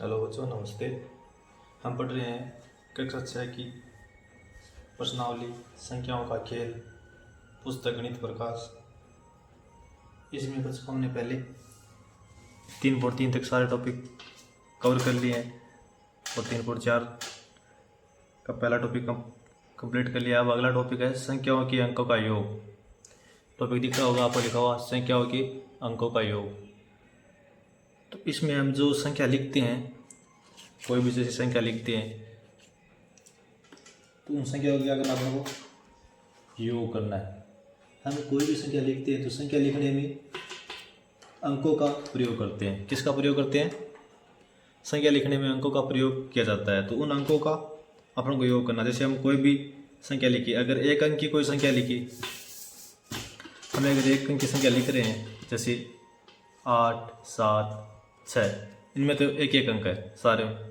Hello बच्चों, नमस्ते। हम पढ़ रहे हैं कक्षा 6 की प्रश्नावली संख्याओं का खेल, पुस्तक गणित प्रकाश। इसमें बच्चों हमने पहले 3.3 तक सारे टॉपिक कवर कर लिए हैं और 3.4 का पहला टॉपिक कंप्लीट कर लिया। अब अगला टॉपिक है संख्याओं के अंकों का योग। टॉपिक दिख रहा होगा आपको, लिखा हुआ संख्याओं के अंकों का योग। तो इसमें हम जो संख्या लिखते हैं, कोई भी जैसी संख्या लिखते हैं, तो उन संख्या को क्या करना है, हमको योग करना है। हम कोई भी संख्या लिखते हैं तो संख्या लिखने में अंकों का प्रयोग करते हैं। किसका प्रयोग करते हैं? संख्या लिखने में अंकों का प्रयोग किया जाता है। तो उन अंकों का अपन को योग करना। जैसे हम कोई भी संख्या लिखी, अगर एक अंक की कोई संख्या लिखी, हमें अगर एक अंक की संख्या लिख रहे हैं, जैसे 8, 7, 6, इनमें तो एक एक अंक है सारे में।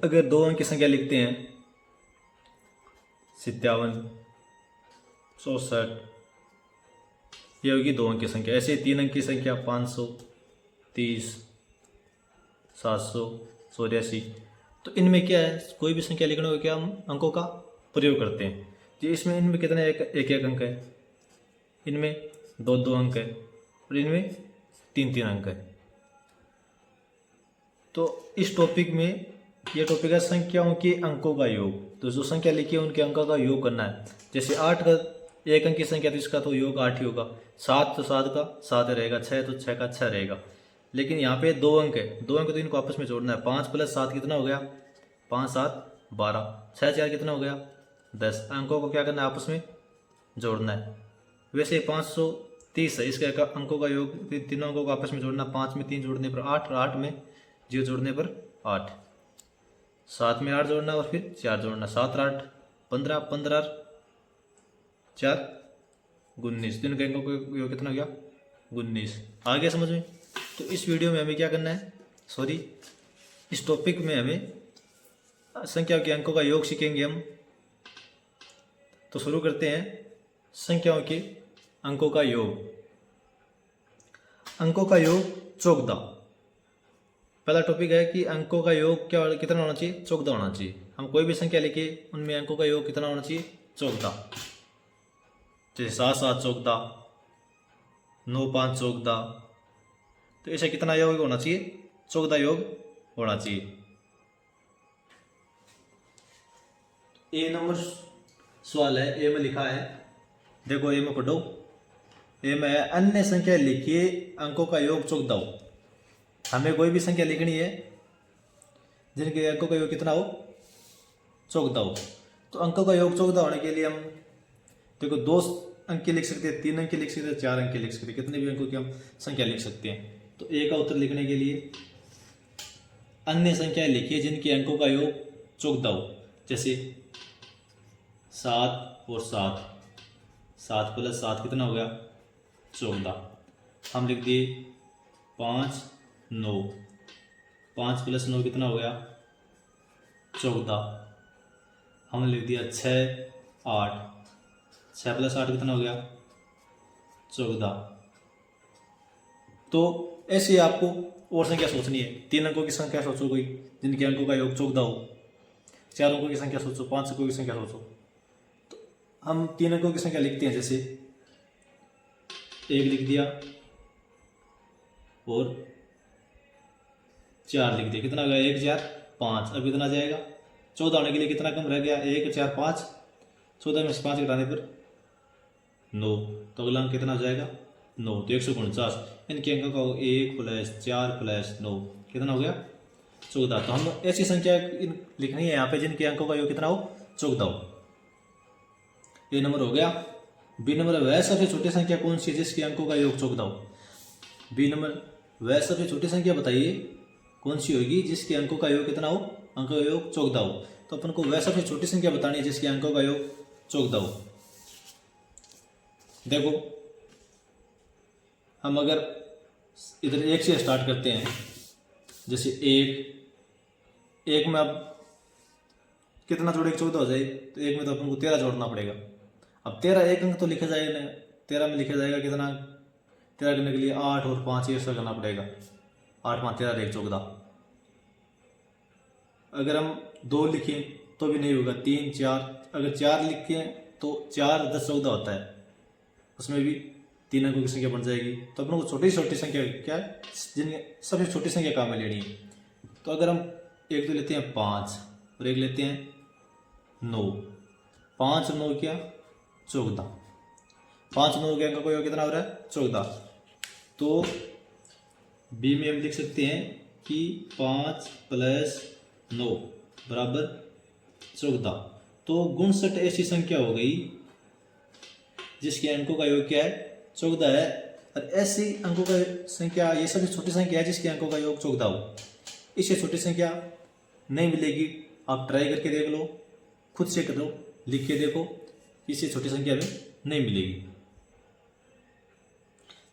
अगर 2 अंक की संख्या लिखते हैं, 57, 64, ये होगी 2 अंक की संख्या। ऐसे 3 अंक की संख्या 530, 784। तो इनमें क्या है, कोई भी संख्या लिखने को क्या हम अंकों का प्रयोग करते हैं। जी, इसमें इनमें कितने एक एक अंक है, इनमें 2 अंक है और इनमें 3 अंक है। तो इस टॉपिक में ये टॉपिक है संख्याओं के अंकों का योग। तो जो संख्या लिखी है उनके अंकों का योग करना है। जैसे 8 का एक अंक की संख्या, तो इसका तो योग 8 ही होगा। 7 तो 7 का 7 रहेगा। 6 तो 6 का 6 रहेगा। लेकिन यहाँ पे 2 अंक है, 2 अंक तो इनको आपस में जोड़ना है। 5 + 7 कितना हो गया? 5, 7, 12। 6, 4 कितना हो गया? 10। अंकों को क्या करना है? आपस में जोड़ना है। वैसे 530 है, इसके अंकों का योग तीनों अंकों को आपस में जोड़ना। 5 में 3 जोड़ने पर 8 और 8 में 0 जोड़ने पर 8। 7 में 8 जोड़ना और फिर 4 जोड़ना। 7 और 8 15, 15 और 4 19। तीन अंकों का योग कितना हो गया? 19। आ गया समझ में? तो इस वीडियो में हमें क्या करना है, इस टॉपिक में हमें संख्याओं के अंकों का योग सीखेंगे हम। तो शुरू करते हैं संख्याओं के अंकों का योग। अंकों का योग 14। पहला टॉपिक है कि अंकों का योग कितना होना चाहिए? 14 होना चाहिए। हम कोई भी संख्या लिखे, उनमें अंकों का योग कितना होना चाहिए? 14। जैसे 7, 7, 14, 9, 5, 14। तो ऐसे कितना योग होना चाहिए? 14 योग होना चाहिए। ए नंबर सवाल है, ए में लिखा है, देखो ए में पढ़ो। ए में है अन्य संख्या लिखिए, अंकों का योग 14 हो। हमें कोई भी संख्या लिखनी है जिनके अंकों का योग कितना हो? 14 हो। तो अंकों का योग 14 होने के लिए हम देखो 2 अंक की लिख सकते हैं, 3 अंक की लिख सकते हैं, 4 अंक की लिख सकते हैं। कितने भी अंकों की हम संख्या लिख सकते हैं। तो ए का उत्तर लिखने के लिए अन्य संख्याएं लिखिए जिनके अंकों का योग 14 हो। जैसे 7 और 7, 7 + 7 कितना हो गया? 14। हम लिख दिए 5, 9, 5 + 9 कितना हो गया? 14। हम लिख दिया 6, 8, 6 + 8 कितना हो गया? 14। तो ऐसे आपको और संख्या सोचनी है। 3 अंकों की संख्या सोचो कोई जिनके अंकों का योग 14 हो। 4 अंकों की संख्या सोचो, 5 अंकों की संख्या सोचो। तो हम 3 अंकों की संख्या लिखते हैं। जैसे 1 लिख दिया और 4 लिख दिया। कितना हो गया? 1, 4, 5। अब कितना जाएगा? 14 होने के लिए कितना कम रह गया? 1, 4, 5। 14 में से 5 घटाने पर 9। तो अगला अंक कितना हो जाएगा? 9। तो 149। इनके अंकों का 1 + 4 + 9 कितना हो गया? 14। तो हम ऐसी संख्या लिखनी है यहाँ पे जिनके अंकों का योग कितना हो? 14 हो। ये नंबर हो गया। बी नंबर, वह सबसे छोटी संख्या कौन सी है जिसके अंकों का योग 14 हो? बी नंबर, वह सबसे छोटी संख्या बताइए कौन सी होगी जिसके अंकों का योग कितना हो? अंकों का योग 14 हो। तो अपन को वह सबसे छोटी संख्या बतानी है जिसके अंकों का योग 14 हो। देखो, हम अगर इधर 1 से स्टार्ट करते हैं, जैसे 1 में अब कितना जोड़े 14 हो जाए, तो 1 में तो अपन को 13 जोड़ना पड़ेगा। अब 13 एक अंक तो लिखा जाएगा, 13 में लिखा जाएगा कितना? 13 करने के लिए 8 और 5 ऐसा करना पड़ेगा। 8, 5, 13, 1, 14। अगर हम 2 लिखें तो भी नहीं होगा, 3 4, अगर 4 लिखें तो 4 10 14 होता है, उसमें भी 3 अंकों की संख्या बन जाएगी। तो अपन को छोटी छोटी संख्या क्या है, जिनकी सबसे छोटी संख्या काम में लेनी है। तो अगर हम एक तो लेते हैं 5 और एक लेते हैं 9, 5 और 9 क्या 14, 5 9 के अंक का योग कितना हो रहा है 14। तो बी में हम लिख सकते हैं कि 5 + 9 बराबर 14। तो 59 ऐसी संख्या हो गई जिसके अंकों का योग क्या है 14 है। और ऐसी अंकों का संख्या, ये सबसे छोटी संख्या है जिसके अंकों का योग 14 हो। इससे छोटी संख्या नहीं मिलेगी, आप ट्राई करके देख लो, खुद से करो, लिख के देखो, इससे छोटी संख्या में नहीं मिलेगी।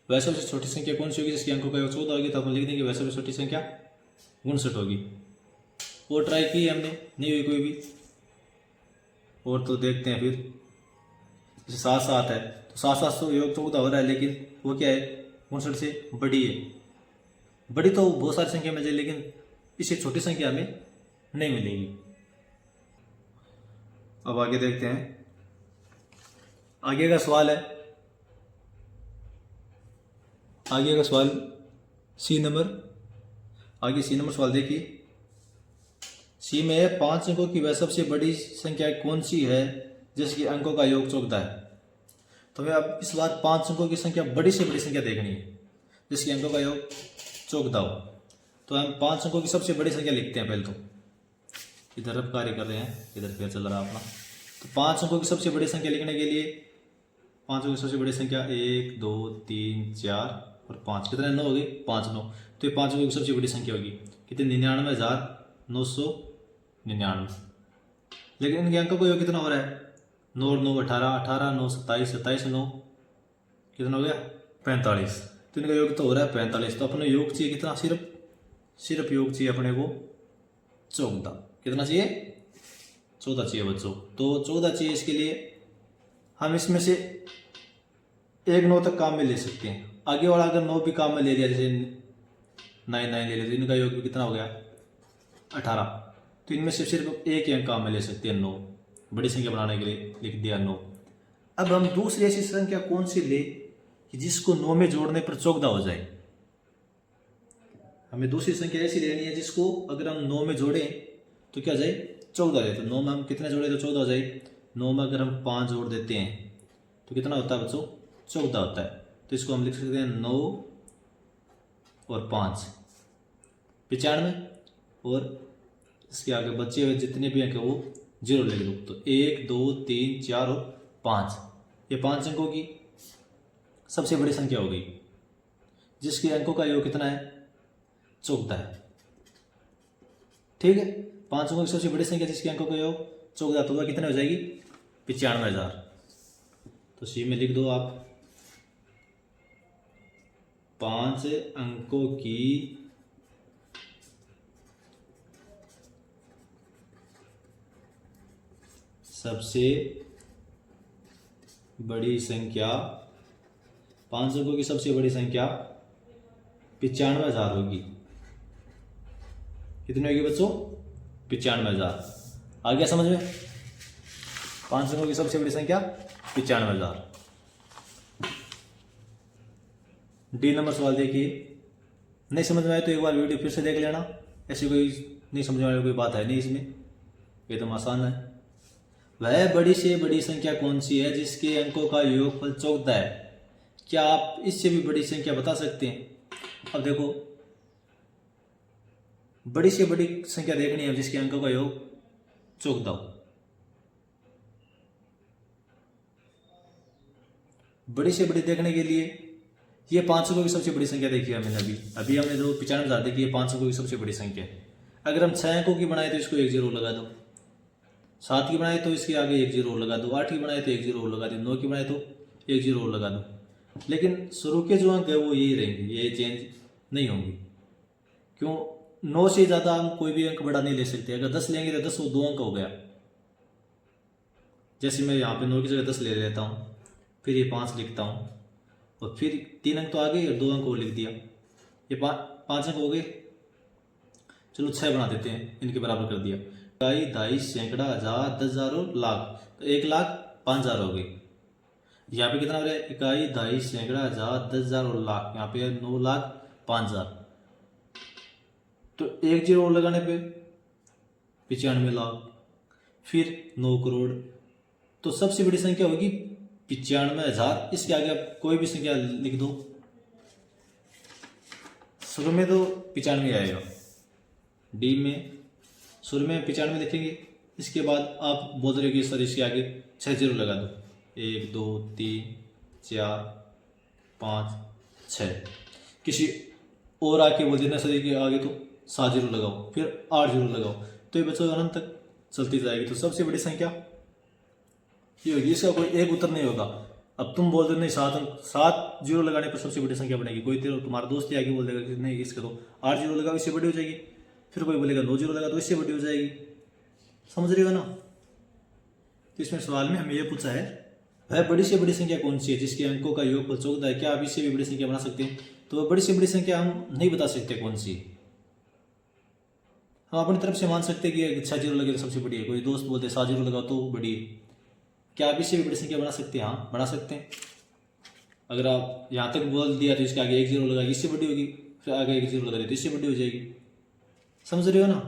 वह सबसे छोटी संख्या कौन सी होगी जिसके अंकों का योग 14 होगी, तो अपन लिख देंगे वह सबसे छोटी संख्या 59 होगी। और ट्राई की हमने, नहीं हुई कोई भी। और तो देखते हैं फिर, जैसे 7 7 है तो 7 7 तो योग 14 हो रहा है, लेकिन वो क्या है 59 से बड़ी है। बड़ी तो बहुत सारी संख्या मिल जाए, लेकिन इससे छोटी संख्या में नहीं मिलेगी। अब आगे देखते हैं, आगे का सवाल है, आगे का सवाल सी नंबर। आगे सी नंबर सवाल देखिए, सी में है 5 अंकों की वह सबसे बड़ी संख्या कौन सी है जिसके अंकों का योग 14 है। तो हमें अब इस बार 5 अंकों की संख्या बड़ी से बड़ी संख्या देखनी है जिसके अंकों का योग 14 हो। तो हम 5 अंकों की सबसे बड़ी संख्या लिखते हैं। पहले तो इधर अब कार्य कर रहे हैं, इधर क्या चल रहा है अपना। तो 5 अंकों की सबसे बड़ी संख्या लिखने के लिए 5 अंकों की सबसे बड़ी संख्या 1 2 3 4 और 5, कितने 9 हो गई 5 9। तो ये 5 अंकों की सबसे बड़ी संख्या होगी कितनी 99,999। लेकिन इनके अंकों का योग कितना हो रहा है 9 और 9 18, 18 9 27, 27 9 कितना हो गया 45। तो इनका योग तो हो रहा है 45। तो अपने योग चाहिए कितना, सिर्फ योग चाहिए अपने को 14। कितना चाहिए 14 चाहिए बच्चों। तो 14 चाहिए, इसके लिए हम इसमें से एक 9 तक काम में ले सकते हैं। आगे वाला अगर 9 भी काम में ले लिया, जैसे 9 9 ले लिया, तो इनका योग भी कितना हो गया 18। तो इनमें से सिर्फ एक ही अंक काम में ले सकते हैं 9, बड़ी संख्या बनाने के लिए लिख दिया 9। अब हम दूसरी ऐसी संख्या कौन सी ले कि जिसको 9 में जोड़ने पर 14 हो जाए। हमें दूसरी संख्या ऐसी लेनी है जिसको अगर हम 9 में जोड़ें तो क्या हो जाए 14 हो जाए। तो 9 में हम कितने जोड़े तो 14 हो जाए। 9 में अगर हम 5 जोड़ देते हैं तो कितना होता है बच्चों 14 होता है। तो इसको हम लिख सकते हैं 9 और 5 95, और इसके आगे बचे हुए जितने भी अंक है वो 0 लिख दो। तो 1 2 3 4 और 5, ये 5 अंकों की सबसे बड़ी संख्या हो गई जिसके अंकों का योग कितना है 14 है। ठीक है, 5 अंकों की सबसे बड़ी संख्या जिसके अंकों का योग 14, तो वह कितने हो जाएगी 95,000। तो सी में लिख दो आप 5 अंकों की सबसे बड़ी संख्या, 5 अंकों की सबसे बड़ी संख्या 95,000 होगी। कितनी होगी बच्चों 95,000। आ गया समझ में, 5 अंकों की सबसे बड़ी संख्या 95,000। डी नंबर सवाल देखिए, नहीं समझ में आए तो एक बार वीडियो फिर से देख लेना, ऐसी कोई नहीं समझ में आने कोई बात है नहीं इसमें, एकदम आसान है। वह बड़ी से बड़ी संख्या कौन सी है जिसके अंकों का योगफल 14 है। क्या आप इससे भी बड़ी संख्या बता सकते हैं। अब देखो, बड़ी से बड़ी संख्या देखनी है जिसके अंकों का योग 14 हो। बड़ी से बड़ी देखने के लिए ये 5 अंकों की सबसे बड़ी संख्या देखी है हमने अभी हमने जो 95,000 देखी है 5 अंकों की सबसे बड़ी संख्या है। अगर हम 6 अंकों की बनाए तो इसको 1 0 लगा दो, 7 की बनाए तो इसके आगे 1 0 लगा दो, 8 की बनाए तो 1 0 लगा दो, 9 की बनाए तो 1 0 लगा दो। लेकिन शुरू के जो अंक है वो यही रहेंगे, ये चेंज नहीं होंगे। क्यों, 9 से ज़्यादा हम कोई भी अंक बड़ा नहीं ले सकते। अगर 10 लेंगे तो 10 वो 2 अंक हो गया। जैसे मैं यहाँ पे 9 की जगह 10 ले लेता हूँ, फिर ये 5 लिखता हूँ और फिर 3 अंक तो आ गए और 2 अंक वो लिख दिया, ये 5 अंक हो गए। चलो 6 बना देते हैं, इनके बराबर कर दिया। इकाई, दहाई, सैकड़ा, हजार, 10,000 और लाख, तो 1,05,000 हो गई। यहाँ पे कितना हो रहा है? इकाई, दहाई, सैकड़ा, हजार, 10,000 और लाख, यहाँ पे 9,05,000। तो एक जीरो और लगाने पे 95 लाख, फिर 9 करोड़। तो सबसे बड़ी संख्या होगी 95,000। इसके आगे आप कोई भी संख्या लिख दो, शुरू में तो 95 आएगा, डी में शुरू में 95 लिखेंगे। इसके बाद आप बोल रहे हो कि सर इसके आगे 6 जीरो लगा दो, 1 2 3 4 5 6। किसी और आके बोल देना सर के आगे तो 7 जीरो लगाओ, फिर 8 जीरो लगाओ, तो ये बच्चों अनंत तक चलती जाएगी। तो सबसे बड़ी संख्या ये होगी, इसका कोई एक उत्तर नहीं होगा। अब तुम बोल दो नहीं 7 जीरो लगाने पर सबसे बड़ी संख्या बनेगी, कोई तेरा तुम्हारा दोस्त ही आगे बोल देगा कि नहीं इसका तो 8 जीरो लगाओ इससे बड़ी हो जाएगी, फिर कोई बोलेगा 9 जीरो लगा तो इससे बड़ी हो जाएगी। समझ रहे हो ना? तो इसमें सवाल में हमें यह पूछा है वह बड़ी से बड़ी संख्या कौन सी है जिसके अंकों का योगफल 14 है, क्या आप इससे भी बड़ी संख्या बना सकते हैं? तो वह बड़ी से बड़ी संख्या हम नहीं बता सकते कौन सी। हम अपनी तरफ से मान सकते हैं कि 6 जीरो लगे तो सबसे बड़ी है, कोई दोस्त बोलते 7 जीरो लगाओ तो बड़ी है। क्या आप इससे भी बड़ी संख्या बना सकते हैं? हाँ बना सकते हैं। अगर आप यहाँ तक बोल दिया तो इसके आगे 1 जीरो लगा इससे बड़ी होगी, फिर आगे 1 जीरो लगा दिया तो इससे बड़ी हो जाएगी। समझ रहे हो ना?